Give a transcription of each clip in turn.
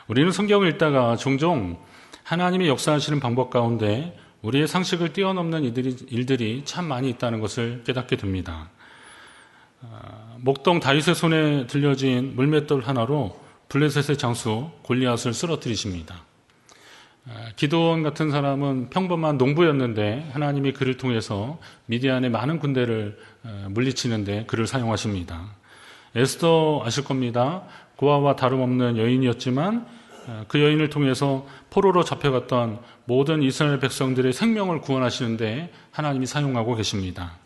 우리는 성경을 읽다가 종종 하나님이 역사하시는 방법 가운데 우리의 상식을 뛰어넘는 일들이 참 많이 있다는 것을 깨닫게 됩니다. 목동 다윗의 손에 들려진 물맷돌 하나로 블레셋의 장수 골리앗을 쓰러뜨리십니다. 기드온 같은 사람은 평범한 농부였는데 하나님이 그를 통해서 미디안의 많은 군대를 물리치는데 그를 사용하십니다. 에스더 아실 겁니다. 고아와 다름없는 여인이었지만 그 여인을 통해서 포로로 잡혀갔던 모든 이스라엘 백성들의 생명을 구원하시는데 하나님이 사용하고 계십니다.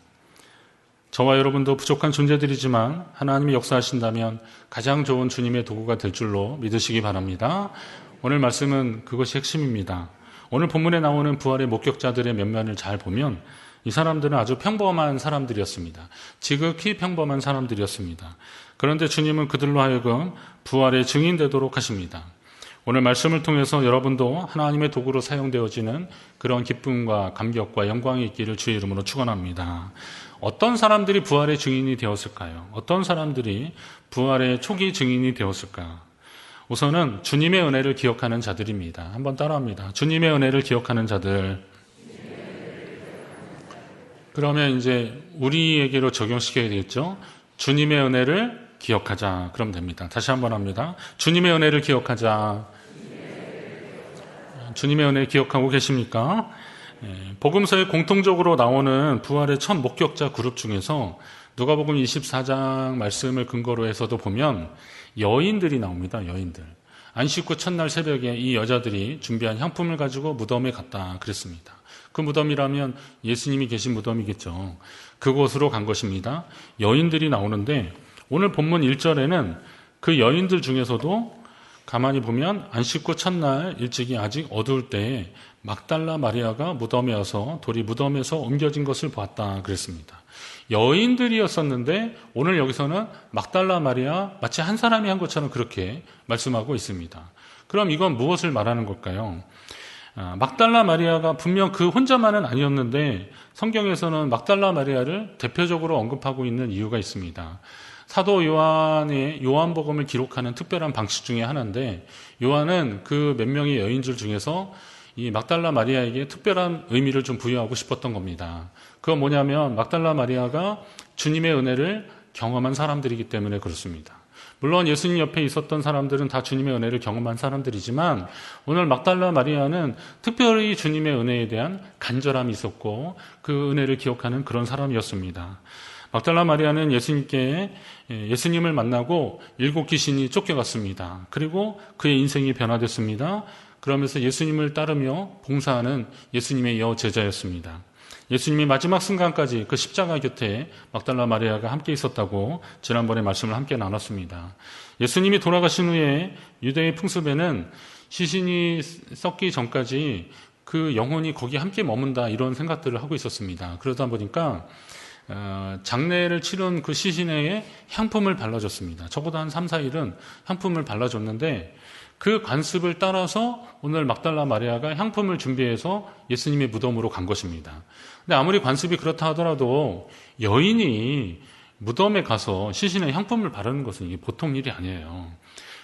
저와 여러분도 부족한 존재들이지만 하나님이 역사하신다면 가장 좋은 주님의 도구가 될 줄로 믿으시기 바랍니다. 오늘 말씀은 그것이 핵심입니다. 오늘 본문에 나오는 부활의 목격자들의 면면을 잘 보면 이 사람들은 아주 평범한 사람들이었습니다. 지극히 평범한 사람들이었습니다. 그런데 주님은 그들로 하여금 부활의 증인 되도록 하십니다. 오늘 말씀을 통해서 여러분도 하나님의 도구로 사용되어지는 그런 기쁨과 감격과 영광이 있기를 주의 이름으로 축원합니다. 어떤 사람들이 부활의 증인이 되었을까요? 어떤 사람들이 부활의 초기 증인이 되었을까? 우선은 주님의 은혜를 기억하는 자들입니다. 한번 따라합니다. 주님의 은혜를 기억하는 자들. 그러면 이제 우리에게로 적용시켜야 되겠죠? 주님의 은혜를 기억하자. 그럼 됩니다. 다시 한번 합니다. 주님의 은혜를 기억하자. 주님의 은혜 기억하고 계십니까? 복음서에 공통적으로 나오는 부활의 첫 목격자 그룹 중에서 누가복음 24장 말씀을 근거로 해서도 보면 여인들이 나옵니다. 여인들. 안식 후 첫날 새벽에 이 여자들이 준비한 향품을 가지고 무덤에 갔다 그랬습니다. 그 무덤이라면 예수님이 계신 무덤이겠죠. 그곳으로 간 것입니다. 여인들이 나오는데 오늘 본문 1절에는 그 여인들 중에서도 가만히 보면 안식 후 첫날 일찍이 아직 어두울 때에 막달라 마리아가 무덤에 와서 돌이 무덤에서 옮겨진 것을 보았다 그랬습니다. 여인들이었었는데 오늘 여기서는 막달라 마리아 마치 한 사람이 한 것처럼 그렇게 말씀하고 있습니다. 그럼 이건 무엇을 말하는 걸까요? 막달라 마리아가 분명 그 혼자만은 아니었는데 성경에서는 막달라 마리아를 대표적으로 언급하고 있는 이유가 있습니다. 사도 요한의 요한복음을 기록하는 특별한 방식 중에 하나인데 요한은 그 몇 명의 여인들 중에서 이 막달라 마리아에게 특별한 의미를 좀 부여하고 싶었던 겁니다. 그건 뭐냐면 막달라 마리아가 주님의 은혜를 경험한 사람들이기 때문에 그렇습니다. 물론 예수님 옆에 있었던 사람들은 다 주님의 은혜를 경험한 사람들이지만 오늘 막달라 마리아는 특별히 주님의 은혜에 대한 간절함이 있었고 그 은혜를 기억하는 그런 사람이었습니다. 막달라 마리아는 예수님을 만나고 7 귀신이 쫓겨갔습니다. 그리고 그의 인생이 변화됐습니다. 그러면서 예수님을 따르며 봉사하는 예수님의 여제자였습니다. 예수님이 마지막 순간까지 그 십자가 곁에 막달라 마리아가 함께 있었다고 지난번에 말씀을 함께 나눴습니다. 예수님이 돌아가신 후에 유대의 풍습에는 시신이 썩기 전까지 그 영혼이 거기 함께 머문다 이런 생각들을 하고 있었습니다. 그러다 보니까 장례를 치른 그 시신에 향품을 발라줬습니다. 적어도 한 3, 4일은 향품을 발라줬는데 그 관습을 따라서 오늘 막달라 마리아가 향품을 준비해서 예수님의 무덤으로 간 것입니다. 근데 아무리 관습이 그렇다 하더라도 여인이 무덤에 가서 시신에 향품을 바르는 것은 이게 보통 일이 아니에요.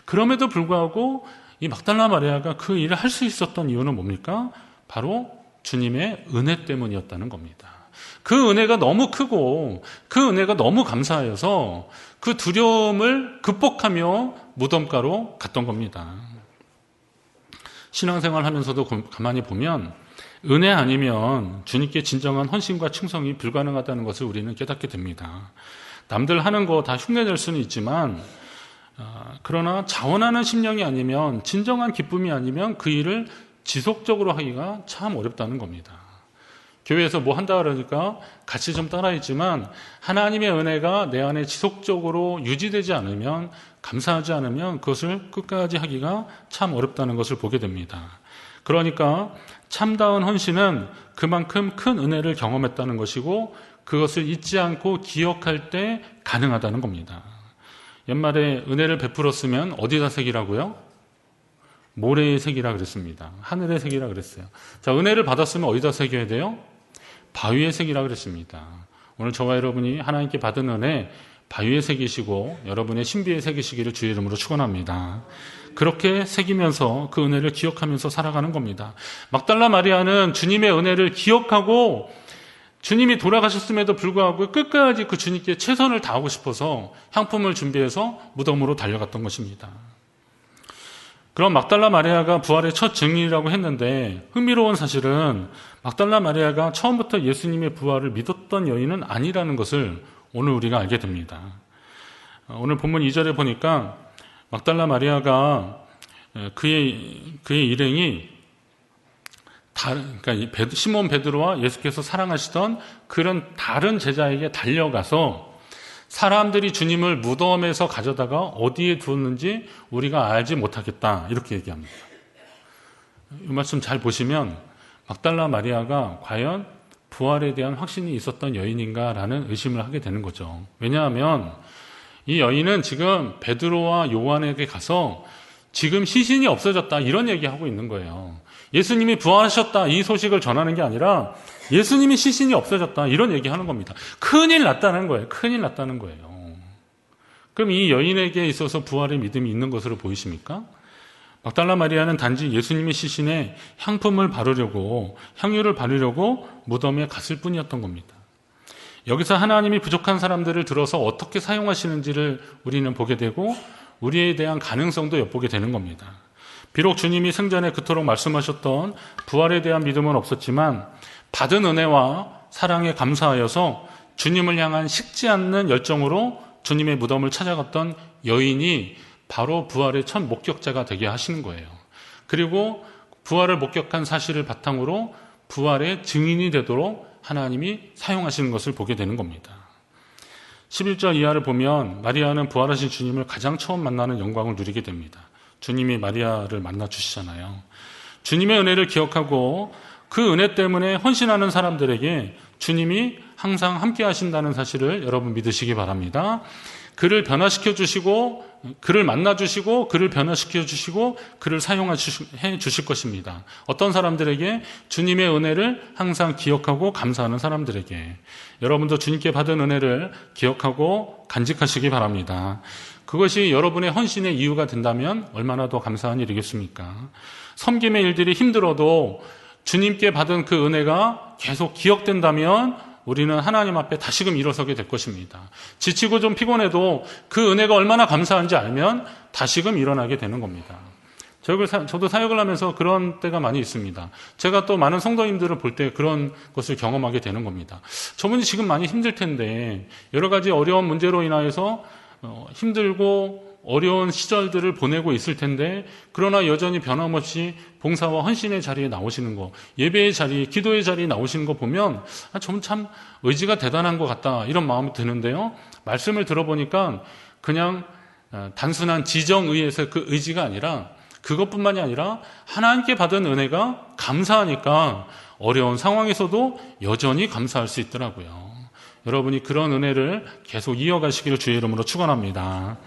그럼에도 불구하고 이 막달라 마리아가 그 일을 할 수 있었던 이유는 뭡니까? 바로 주님의 은혜 때문이었다는 겁니다. 그 은혜가 너무 크고 그 은혜가 너무 감사하여서 그 두려움을 극복하며 무덤가로 갔던 겁니다. 신앙생활 하면서도 가만히 보면 은혜 아니면 주님께 진정한 헌신과 충성이 불가능하다는 것을 우리는 깨닫게 됩니다. 남들 하는 거 다 흉내낼 수는 있지만 그러나 자원하는 심령이 아니면 진정한 기쁨이 아니면 그 일을 지속적으로 하기가 참 어렵다는 겁니다. 교회에서 뭐 한다 그러니까 같이 좀 따라했지만 하나님의 은혜가 내 안에 지속적으로 유지되지 않으면 감사하지 않으면 그것을 끝까지 하기가 참 어렵다는 것을 보게 됩니다. 그러니까 참다운 헌신은 그만큼 큰 은혜를 경험했다는 것이고 그것을 잊지 않고 기억할 때 가능하다는 겁니다. 옛말에 은혜를 베풀었으면 어디다 새기라고요? 모래에 새기라 그랬습니다. 하늘에 새기라 그랬어요. 자, 은혜를 받았으면 어디다 새겨야 돼요? 바위에 새기라 그랬습니다. 오늘 저와 여러분이 하나님께 받은 은혜 바위에 새기시고 여러분의 신비에 새기시기를 주의 이름으로 축원합니다. 그렇게 새기면서 그 은혜를 기억하면서 살아가는 겁니다. 막달라 마리아는 주님의 은혜를 기억하고 주님이 돌아가셨음에도 불구하고 끝까지 그 주님께 최선을 다하고 싶어서 향품을 준비해서 무덤으로 달려갔던 것입니다. 그럼 막달라 마리아가 부활의 첫 증인이라고 했는데 흥미로운 사실은 막달라 마리아가 처음부터 예수님의 부활을 믿었던 여인은 아니라는 것을 오늘 우리가 알게 됩니다. 오늘 본문 2절에 보니까 막달라 마리아가 그의 일행이 그러니까 시몬 베드로와 예수께서 사랑하시던 그런 다른 제자에게 달려가서 사람들이 주님을 무덤에서 가져다가 어디에 두었는지 우리가 알지 못하겠다 이렇게 얘기합니다. 이 말씀 잘 보시면 막달라 마리아가 과연 부활에 대한 확신이 있었던 여인인가라는 의심을 하게 되는 거죠. 왜냐하면 이 여인은 지금 베드로와 요한에게 가서 지금 시신이 없어졌다 이런 얘기하고 있는 거예요. 예수님이 부활하셨다 이 소식을 전하는 게 아니라 예수님이 시신이 없어졌다 이런 얘기하는 겁니다. 큰일 났다는 거예요. 큰일 났다는 거예요. 그럼 이 여인에게 있어서 부활의 믿음이 있는 것으로 보이십니까? 막달라 마리아는 단지 예수님의 시신에 향품을 바르려고 향유를 바르려고 무덤에 갔을 뿐이었던 겁니다. 여기서 하나님이 부족한 사람들을 들어서 어떻게 사용하시는지를 우리는 보게 되고 우리에 대한 가능성도 엿보게 되는 겁니다. 비록 주님이 생전에 그토록 말씀하셨던 부활에 대한 믿음은 없었지만 받은 은혜와 사랑에 감사하여서 주님을 향한 식지 않는 열정으로 주님의 무덤을 찾아갔던 여인이 바로 부활의 첫 목격자가 되게 하시는 거예요. 그리고 부활을 목격한 사실을 바탕으로 부활의 증인이 되도록 하나님이 사용하시는 것을 보게 되는 겁니다. 11절 이하를 보면 마리아는 부활하신 주님을 가장 처음 만나는 영광을 누리게 됩니다. 주님이 마리아를 만나 주시잖아요. 주님의 은혜를 기억하고 그 은혜 때문에 헌신하는 사람들에게 주님이 항상 함께 하신다는 사실을 여러분 믿으시기 바랍니다. 그를 변화시켜 주시고 그를 만나 주시고 그를 변화시켜 주시고 그를 사용해 주실 것입니다. 어떤 사람들에게 주님의 은혜를 항상 기억하고 감사하는 사람들에게 여러분도 주님께 받은 은혜를 기억하고 간직하시기 바랍니다. 그것이 여러분의 헌신의 이유가 된다면 얼마나 더 감사한 일이겠습니까? 섬김의 일들이 힘들어도 주님께 받은 그 은혜가 계속 기억된다면 우리는 하나님 앞에 다시금 일어서게 될 것입니다. 지치고 좀 피곤해도 그 은혜가 얼마나 감사한지 알면 다시금 일어나게 되는 겁니다. 저도 사역을 하면서 그런 때가 많이 있습니다. 제가 또 많은 성도님들을 볼 때 그런 것을 경험하게 되는 겁니다. 저분이 지금 많이 힘들 텐데 여러 가지 어려운 문제로 인하여서 힘들고 어려운 시절들을 보내고 있을 텐데 그러나 여전히 변함없이 봉사와 헌신의 자리에 나오시는 거, 예배의 자리, 기도의 자리에 나오시는 거 보면 저분 참 의지가 대단한 것 같다 이런 마음이 드는데요. 말씀을 들어보니까 그냥 단순한 지정의에서 그 의지가 아니라 그것뿐만이 아니라 하나님께 받은 은혜가 감사하니까 어려운 상황에서도 여전히 감사할 수 있더라고요. 여러분이 그런 은혜를 계속 이어가시기를 주의 이름으로 축원합니다.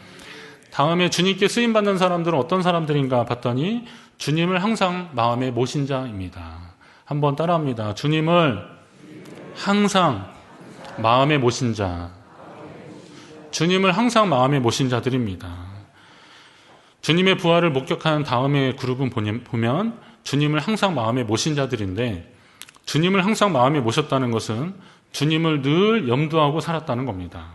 다음에 주님께 쓰임받는 사람들은 어떤 사람들인가 봤더니 주님을 항상 마음에 모신 자입니다. 한번 따라합니다. 주님을 항상 마음에 모신 자. 주님을 항상 마음에 모신 자들입니다. 주님의 부활을 목격한 다음의 그룹은 보면 주님을 항상 마음에 모신 자들인데 주님을 항상 마음에 모셨다는 것은 주님을 늘 염두하고 살았다는 겁니다.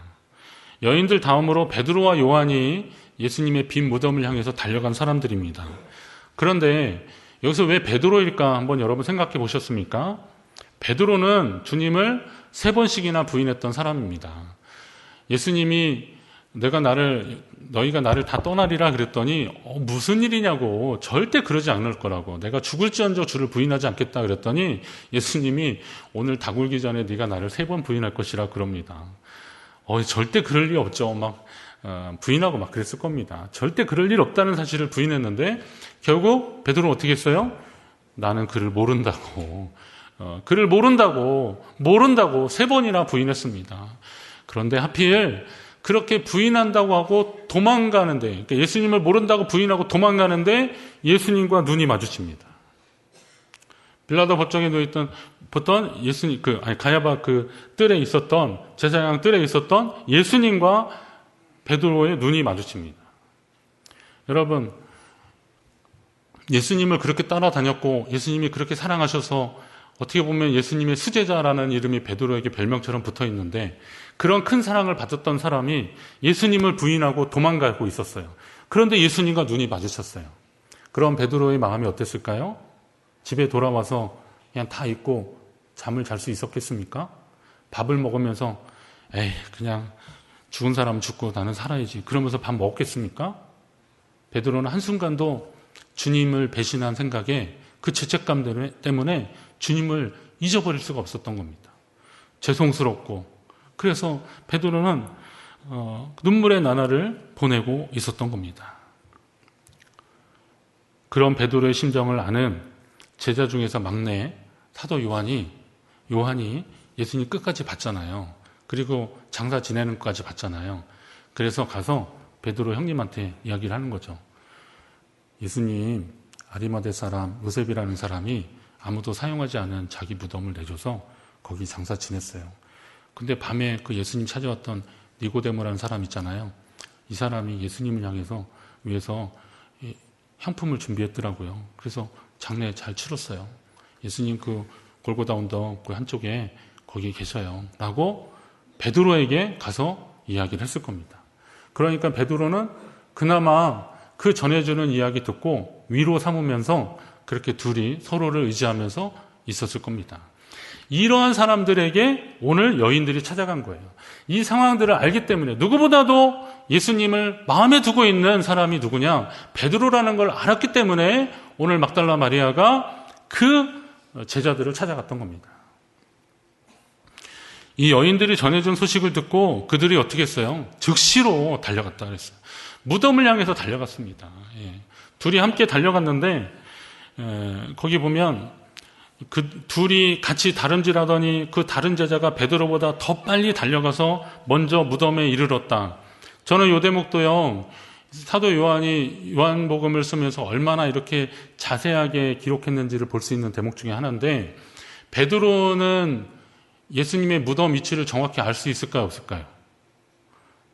여인들 다음으로 베드로와 요한이 예수님의 빈 무덤을 향해서 달려간 사람들입니다. 그런데 여기서 왜 베드로일까 한번 여러분 생각해 보셨습니까? 베드로는 주님을 3번씩이나 부인했던 사람입니다. 예수님이 너희가 나를 다 떠나리라 그랬더니 무슨 일이냐고 절대 그러지 않을 거라고 내가 죽을지언정 주를 부인하지 않겠다 그랬더니 예수님이 오늘 다 굴기 전에 네가 나를 3번 부인할 것이라 그럽니다. 절대 그럴 리 없죠. 부인하고 막 그랬을 겁니다. 절대 그럴 일 없다는 사실을 부인했는데 결국 베드로는 어떻게 했어요? 나는 그를 모른다고 그를 모른다고 3번이나 부인했습니다. 그런데 하필 그렇게 부인한다고 하고 도망가는데 그러니까 예수님을 모른다고 부인하고 도망가는데 예수님과 눈이 마주칩니다. 빌라도 법정에 놓여있던 예수님, 가야바 그 뜰에 있었던, 제사장 뜰에 있었던 예수님과 베드로의 눈이 마주칩니다. 여러분, 예수님을 그렇게 따라다녔고, 예수님이 그렇게 사랑하셔서, 어떻게 보면 예수님의 수제자라는 이름이 베드로에게 별명처럼 붙어 있는데, 그런 큰 사랑을 받았던 사람이 예수님을 부인하고 도망가고 있었어요. 그런데 예수님과 눈이 마주쳤어요. 그럼 베드로의 마음이 어땠을까요? 집에 돌아와서 그냥 다 잊고 잠을 잘 수 있었겠습니까? 밥을 먹으면서 에이 그냥 죽은 사람은 죽고 나는 살아야지 그러면서 밥 먹겠습니까? 베드로는 한순간도 주님을 배신한 생각에 그 죄책감 때문에 주님을 잊어버릴 수가 없었던 겁니다. 죄송스럽고 그래서 베드로는 눈물의 나날을 보내고 있었던 겁니다. 그런 베드로의 심정을 아는 제자 중에서 막내 사도 요한이 예수님 끝까지 봤잖아요. 그리고 장사 지내는 것까지 봤잖아요. 그래서 가서 베드로 형님한테 이야기를 하는 거죠. 예수님 아리마대 사람 요셉이라는 사람이 아무도 사용하지 않은 자기 무덤을 내줘서 거기 장사 지냈어요. 근데 밤에 그 예수님 찾아왔던 니고데모라는 사람 있잖아요. 이 사람이 예수님을 향해서 위해서 향품을 준비했더라고요. 그래서 장례 잘 치렀어요. 예수님 그 골고다 언덕 그 한쪽에 거기 계셔요. 라고 베드로에게 가서 이야기를 했을 겁니다. 그러니까 베드로는 그나마 그 전해주는 이야기 듣고 위로 삼으면서 그렇게 둘이 서로를 의지하면서 있었을 겁니다. 이러한 사람들에게 오늘 여인들이 찾아간 거예요. 이 상황들을 알기 때문에 누구보다도 예수님을 마음에 두고 있는 사람이 누구냐? 베드로라는 걸 알았기 때문에 오늘 막달라 마리아가 그 제자들을 찾아갔던 겁니다. 이 여인들이 전해준 소식을 듣고 그들이 어떻게 했어요? 즉시로 달려갔다 그랬어요. 무덤을 향해서 달려갔습니다. 예. 둘이 함께 달려갔는데 거기 보면 그 둘이 같이 다름질하더니 그 다른 제자가 베드로보다 더 빨리 달려가서 먼저 무덤에 이르렀다. 저는 이 대목도요, 사도 요한이 요한복음을 쓰면서 얼마나 이렇게 자세하게 기록했는지를 볼 수 있는 대목 중에 하나인데, 베드로는 예수님의 무덤 위치를 정확히 알 수 있을까요, 없을까요?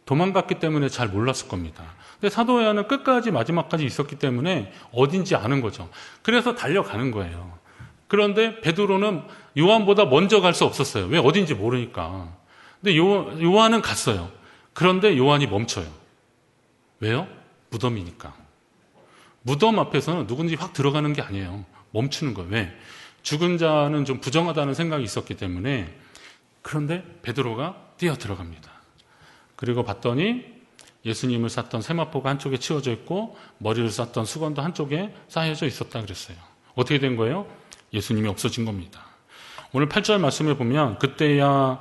도망갔기 때문에 잘 몰랐을 겁니다. 근데 사도 요한은 끝까지 마지막까지 있었기 때문에 어딘지 아는 거죠. 그래서 달려가는 거예요. 그런데 베드로는 요한보다 먼저 갈 수 없었어요. 왜? 어딘지 모르니까. 근데 요한은 갔어요. 그런데 요한이 멈춰요. 왜요? 무덤이니까. 무덤 앞에서는 누군지 확 들어가는 게 아니에요. 멈추는 거예요. 왜? 죽은 자는 좀 부정하다는 생각이 있었기 때문에. 그런데 베드로가 뛰어 들어갑니다. 그리고 봤더니 예수님을 쌌던 세마포가 한쪽에 치워져 있고 머리를 쌌던 수건도 한쪽에 쌓여져 있었다 그랬어요. 어떻게 된 거예요? 예수님이 없어진 겁니다. 오늘 8절 말씀에 보면 그때야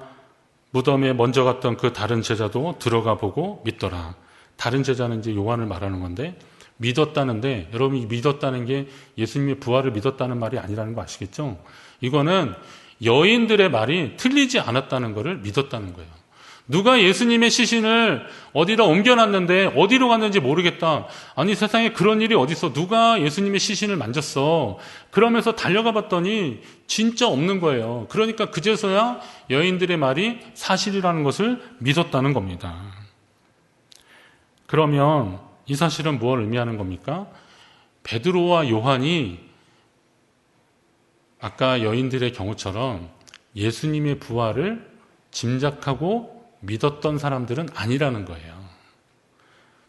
무덤에 먼저 갔던 그 다른 제자도 들어가 보고 믿더라. 다른 제자는 이제 요한을 말하는 건데, 믿었다는데, 여러분이 믿었다는 게 예수님의 부활을 믿었다는 말이 아니라는 거 아시겠죠? 이거는 여인들의 말이 틀리지 않았다는 것을 믿었다는 거예요. 누가 예수님의 시신을 어디다 옮겨놨는데 어디로 갔는지 모르겠다. 아니 세상에 그런 일이 어딨어. 누가 예수님의 시신을 만졌어. 그러면서 달려가 봤더니 진짜 없는 거예요. 그러니까 그제서야 여인들의 말이 사실이라는 것을 믿었다는 겁니다. 그러면 이 사실은 무엇을 의미하는 겁니까? 베드로와 요한이 아까 여인들의 경우처럼 예수님의 부활을 짐작하고 믿었던 사람들은 아니라는 거예요.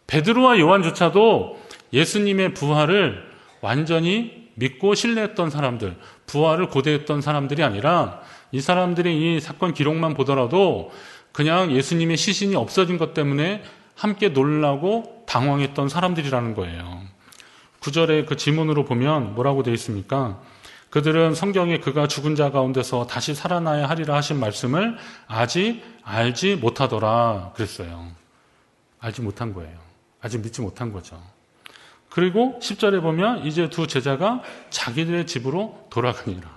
베드로와 요한조차도 예수님의 부활을 완전히 믿고 신뢰했던 사람들, 부활을 고대했던 사람들이 아니라 이 사람들이 이 사건 기록만 보더라도 그냥 예수님의 시신이 없어진 것 때문에 함께 놀라고 당황했던 사람들이라는 거예요. 9절에 그 지문으로 보면 뭐라고 되어 있습니까? 그들은 성경에 그가 죽은 자 가운데서 다시 살아나야 하리라 하신 말씀을 아직 알지 못하더라 그랬어요. 알지 못한 거예요. 아직 믿지 못한 거죠. 그리고 10절에 보면 이제 두 제자가 자기들의 집으로 돌아가니라.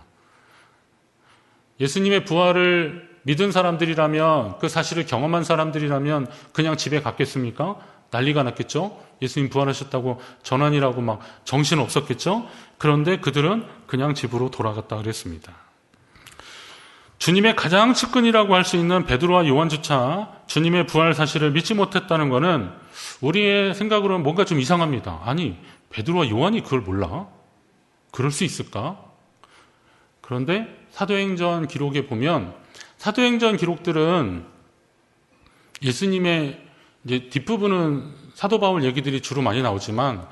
예수님의 부활을 믿은 사람들이라면, 그 사실을 경험한 사람들이라면 그냥 집에 갔겠습니까? 난리가 났겠죠. 예수님 부활하셨다고 전환이라고 막 정신 없었겠죠. 그런데 그들은 그냥 집으로 돌아갔다 그랬습니다. 주님의 가장 측근이라고 할 수 있는 베드로와 요한조차 주님의 부활 사실을 믿지 못했다는 것은 우리의 생각으로는 뭔가 좀 이상합니다. 아니, 베드로와 요한이 그걸 몰라? 그럴 수 있을까? 그런데 사도행전 기록에 보면 사도행전 기록들은 예수님의 이제 뒷부분은 사도 바울 얘기들이 주로 많이 나오지만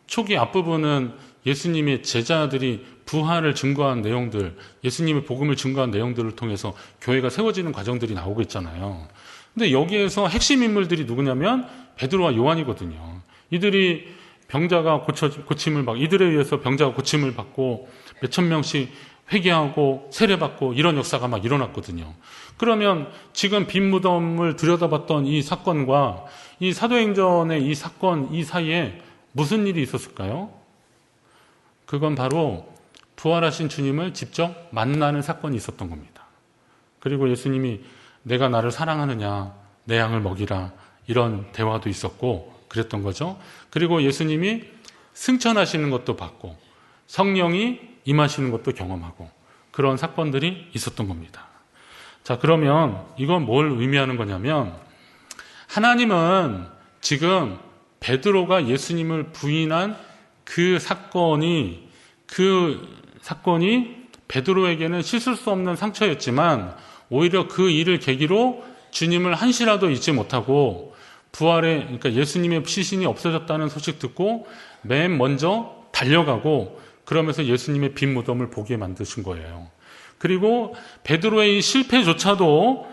초기 앞부분은 예수님의 제자들이 부활을 증거한 내용들, 예수님의 복음을 증거한 내용들을 통해서 교회가 세워지는 과정들이 나오고 있잖아요. 근데 여기에서 핵심 인물들이 누구냐면 베드로와 요한이거든요. 이들이 병자가 고침을 받고, 이들에 의해서 병자가 고침을 받고 몇천 명씩 회개하고 세례받고 이런 역사가 막 일어났거든요. 그러면 지금 빈 무덤을 들여다봤던 이 사건과 이 사도행전의 이 사건, 이 사이에 무슨 일이 있었을까요? 그건 바로 부활하신 주님을 직접 만나는 사건이 있었던 겁니다. 그리고 예수님이 내가 나를 사랑하느냐, 내 양을 먹이라, 이런 대화도 있었고 그랬던 거죠. 그리고 예수님이 승천하시는 것도 봤고 성령이 임하시는 것도 경험하고 그런 사건들이 있었던 겁니다. 자, 그러면 이건 뭘 의미하는 거냐면 하나님은 지금 베드로가 예수님을 부인한 그 사건이 베드로에게는 씻을 수 없는 상처였지만 오히려 그 일을 계기로 주님을 한시라도 잊지 못하고 그러니까 예수님의 시신이 없어졌다는 소식 듣고 맨 먼저 달려가고 그러면서 예수님의 빈 무덤을 보게 만드신 거예요. 그리고 베드로의 이 실패조차도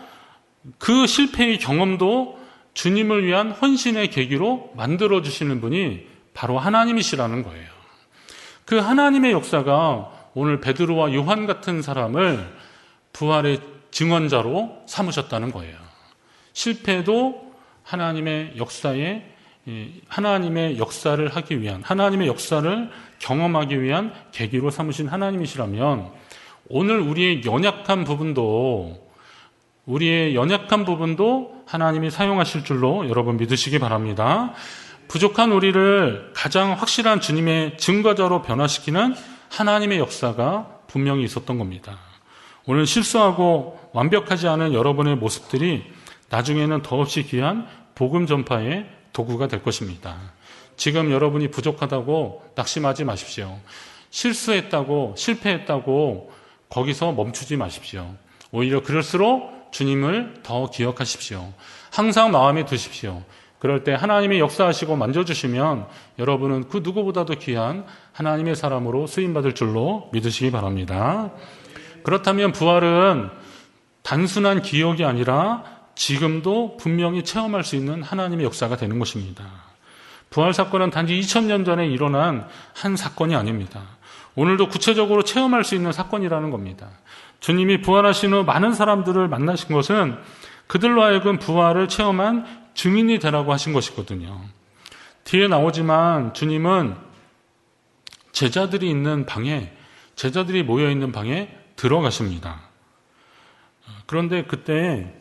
그 실패의 경험도 주님을 위한 헌신의 계기로 만들어주시는 분이 바로 하나님이시라는 거예요. 그 하나님의 역사가 오늘 베드로와 요한 같은 사람을 부활의 증언자로 삼으셨다는 거예요. 실패도 하나님의 역사를 하기 위한, 하나님의 역사를 경험하기 위한 계기로 삼으신 하나님이시라면 오늘 우리의 연약한 부분도 하나님이 사용하실 줄로 여러분 믿으시기 바랍니다. 부족한 우리를 가장 확실한 주님의 증거자로 변화시키는 하나님의 역사가 분명히 있었던 겁니다. 오늘 실수하고 완벽하지 않은 여러분의 모습들이 나중에는 더없이 귀한 복음 전파의 도구가 될 것입니다. 지금 여러분이 부족하다고 낙심하지 마십시오. 실수했다고, 실패했다고 거기서 멈추지 마십시오. 오히려 그럴수록 주님을 더 기억하십시오. 항상 마음에 두십시오. 그럴 때 하나님이 역사하시고 만져주시면 여러분은 그 누구보다도 귀한 하나님의 사람으로 쓰임받을 줄로 믿으시기 바랍니다. 그렇다면 부활은 단순한 기억이 아니라 지금도 분명히 체험할 수 있는 하나님의 역사가 되는 것입니다. 부활 사건은 단지 2000년 전에 일어난 한 사건이 아닙니다. 오늘도 구체적으로 체험할 수 있는 사건이라는 겁니다. 주님이 부활하신 후 많은 사람들을 만나신 것은 그들로 하여금 부활을 체험한 증인이 되라고 하신 것이거든요. 뒤에 나오지만 주님은 제자들이 모여 있는 방에 들어가십니다. 그런데 그때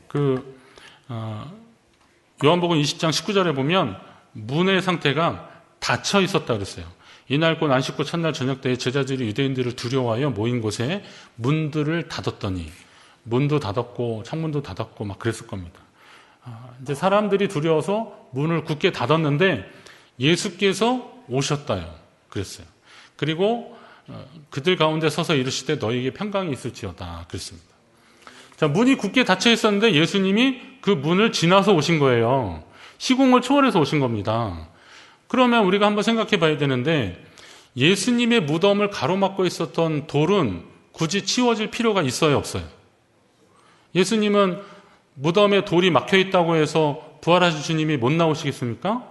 요한복음 20장 19절에 보면 문의 상태가 닫혀 있었다 그랬어요. 이날 곧 안식구 첫날 저녁 때에 제자들이 유대인들을 두려워하여 모인 곳에 문들을 닫았더니 문도 닫았고 창문도 닫았고 막 그랬을 겁니다. 이제 사람들이 두려워서 문을 굳게 닫았는데 예수께서 오셨다요. 그랬어요. 그리고 그들 가운데 서서 이르시되 너희에게 평강이 있을지어다. 그랬습니다. 자, 문이 굳게 닫혀 있었는데 예수님이 그 문을 지나서 오신 거예요. 시공을 초월해서 오신 겁니다. 그러면 우리가 한번 생각해 봐야 되는데 예수님의 무덤을 가로막고 있었던 돌은 굳이 치워질 필요가 있어요, 없어요? 예수님은 무덤에 돌이 막혀 있다고 해서 부활하신 주님이 못 나오시겠습니까?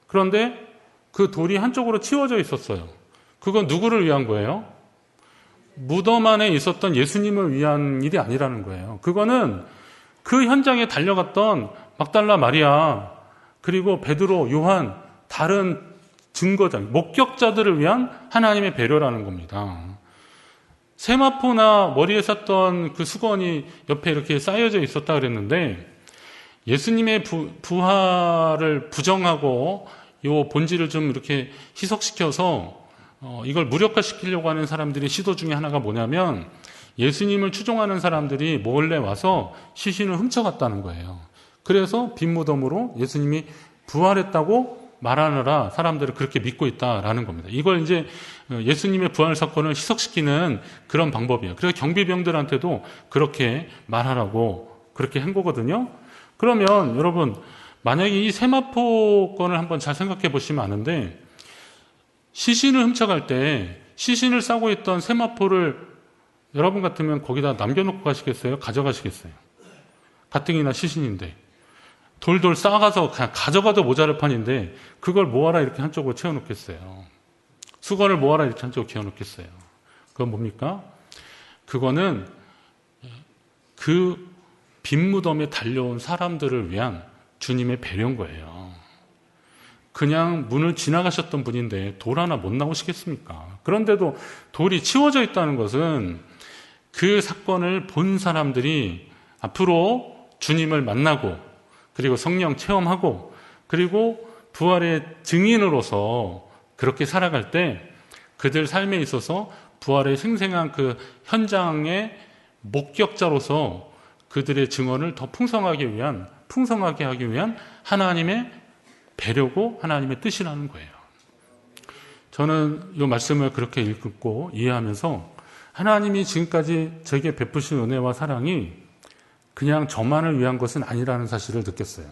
그런데 그 돌이 한쪽으로 치워져 있었어요. 그건 누구를 위한 거예요? 무덤 안에 있었던 예수님을 위한 일이 아니라는 거예요. 그거는 그 현장에 달려갔던 막달라 마리아, 그리고 베드로, 요한, 다른 증거자, 목격자들을 위한 하나님의 배려라는 겁니다. 세마포나 머리에 쌌던 그 수건이 옆에 이렇게 쌓여져 있었다 그랬는데 예수님의 부활을 부정하고 요 본질을 좀 이렇게 희석시켜서 이걸 무력화시키려고 하는 사람들의 시도 중에 하나가 뭐냐면 예수님을 추종하는 사람들이 몰래 와서 시신을 훔쳐갔다는 거예요. 그래서 빈 무덤으로 예수님이 부활했다고 말하느라 사람들을 그렇게 믿고 있다라는 겁니다. 이걸 이제 예수님의 부활 사건을 희석시키는 그런 방법이에요. 그래서 경비병들한테도 그렇게 말하라고 그렇게 한 거거든요. 그러면 여러분, 만약에 이 세마포 건을 한번 잘 생각해 보시면 아는데, 시신을 훔쳐갈 때 시신을 싸고 있던 세마포를 여러분 같으면 거기다 남겨놓고 가시겠어요? 가져가시겠어요? 가뜩이나 시신인데 돌돌 싸가서 그냥 가져가도 모자랄 판인데 그걸 뭐하라 이렇게 한쪽으로 채워놓겠어요? 수건을 뭐하라 이렇게 한쪽으로 채워놓겠어요? 그건 뭡니까? 그거는 그 빈 무덤에 달려온 사람들을 위한 주님의 배려인 거예요. 그냥 문을 지나가셨던 분인데 돌 하나 못 나오시겠습니까? 그런데도 돌이 치워져 있다는 것은 그 사건을 본 사람들이 앞으로 주님을 만나고 그리고 성령 체험하고 그리고 부활의 증인으로서 그렇게 살아갈 때 그들 삶에 있어서 부활의 생생한 그 현장의 목격자로서 그들의 증언을 더 풍성하게 하기 위한 하나님의 배려고 하나님의 뜻이라는 거예요. 저는 이 말씀을 그렇게 읽고 이해하면서 하나님이 지금까지 제게 베푸신 은혜와 사랑이 그냥 저만을 위한 것은 아니라는 사실을 느꼈어요.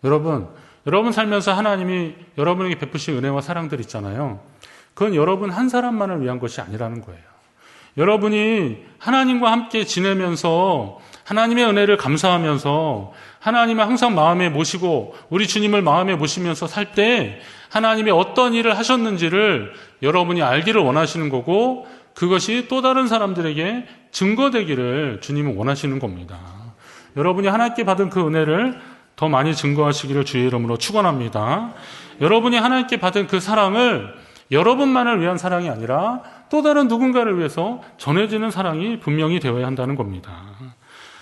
여러분 살면서 하나님이 여러분에게 베푸신 은혜와 사랑들 있잖아요. 그건 여러분 한 사람만을 위한 것이 아니라는 거예요. 여러분이 하나님과 함께 지내면서 하나님의 은혜를 감사하면서 하나님을 항상 마음에 모시고 우리 주님을 마음에 모시면서 살 때 하나님이 어떤 일을 하셨는지를 여러분이 알기를 원하시는 거고 그것이 또 다른 사람들에게 증거되기를 주님은 원하시는 겁니다. 여러분이 하나님께 받은 그 은혜를 더 많이 증거하시기를 주의 이름으로 축원합니다. 여러분이 하나님께 받은 그 사랑을 여러분만을 위한 사랑이 아니라 또 다른 누군가를 위해서 전해지는 사랑이 분명히 되어야 한다는 겁니다.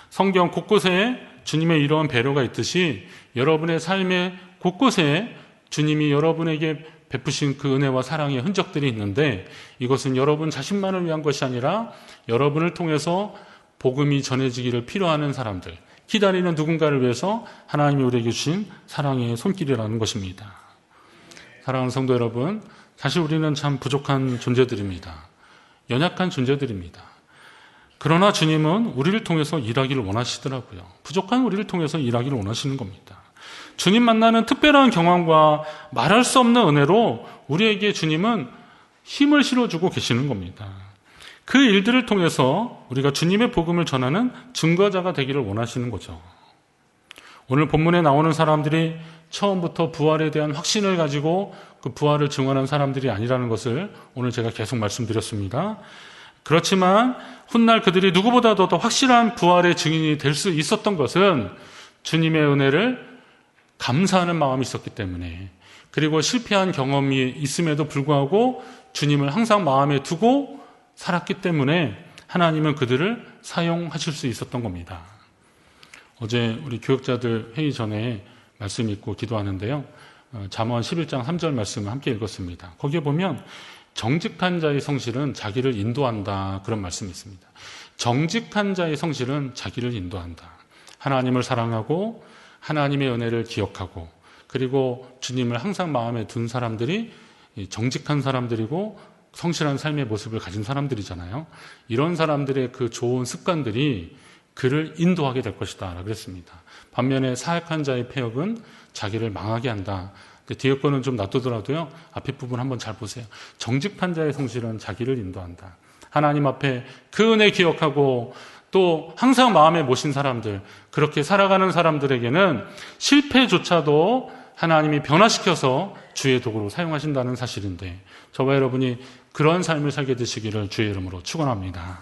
성경 곳곳에 주님의 이러한 배려가 있듯이 여러분의 삶의 곳곳에 주님이 여러분에게 베푸신 그 은혜와 사랑의 흔적들이 있는데 이것은 여러분 자신만을 위한 것이 아니라 여러분을 통해서 복음이 전해지기를 필요하는 사람들, 기다리는 누군가를 위해서 하나님이 우리에게 주신 사랑의 손길이라는 것입니다. 사랑하는 성도 여러분, 사실 우리는 참 부족한 존재들입니다. 연약한 존재들입니다. 그러나 주님은 우리를 통해서 일하기를 원하시더라고요. 부족한 우리를 통해서 일하기를 원하시는 겁니다. 주님 만나는 특별한 경험과 말할 수 없는 은혜로 우리에게 주님은 힘을 실어주고 계시는 겁니다. 그 일들을 통해서 우리가 주님의 복음을 전하는 증거자가 되기를 원하시는 거죠. 오늘 본문에 나오는 사람들이 처음부터 부활에 대한 확신을 가지고 그 부활을 증언한 사람들이 아니라는 것을 오늘 제가 계속 말씀드렸습니다. 그렇지만 훗날 그들이 누구보다도 더 확실한 부활의 증인이 될 수 있었던 것은 주님의 은혜를 감사하는 마음이 있었기 때문에 그리고 실패한 경험이 있음에도 불구하고 주님을 항상 마음에 두고 살았기 때문에 하나님은 그들을 사용하실 수 있었던 겁니다. 어제 우리 교역자들 회의 전에 말씀 읽고 기도하는데요. 잠언 11장 3절 말씀을 함께 읽었습니다. 거기에 보면 정직한 자의 성실은 자기를 인도한다 그런 말씀이 있습니다. 정직한 자의 성실은 자기를 인도한다. 하나님을 사랑하고 하나님의 은혜를 기억하고 그리고 주님을 항상 마음에 둔 사람들이 정직한 사람들이고 성실한 삶의 모습을 가진 사람들이잖아요. 이런 사람들의 그 좋은 습관들이 그를 인도하게 될 것이다 라고 그랬습니다. 반면에 사악한 자의 패역은 자기를 망하게 한다. 뒤에 거는 좀 놔두더라도요. 앞에 부분 한번 잘 보세요. 정직한 자의 성실은 자기를 인도한다. 하나님 앞에 그 은혜 기억하고 또 항상 마음에 모신 사람들, 그렇게 살아가는 사람들에게는 실패조차도 하나님이 변화시켜서 주의 도구로 사용하신다는 사실인데 저와 여러분이 그런 삶을 살게 되시기를 주의 이름으로 축원합니다.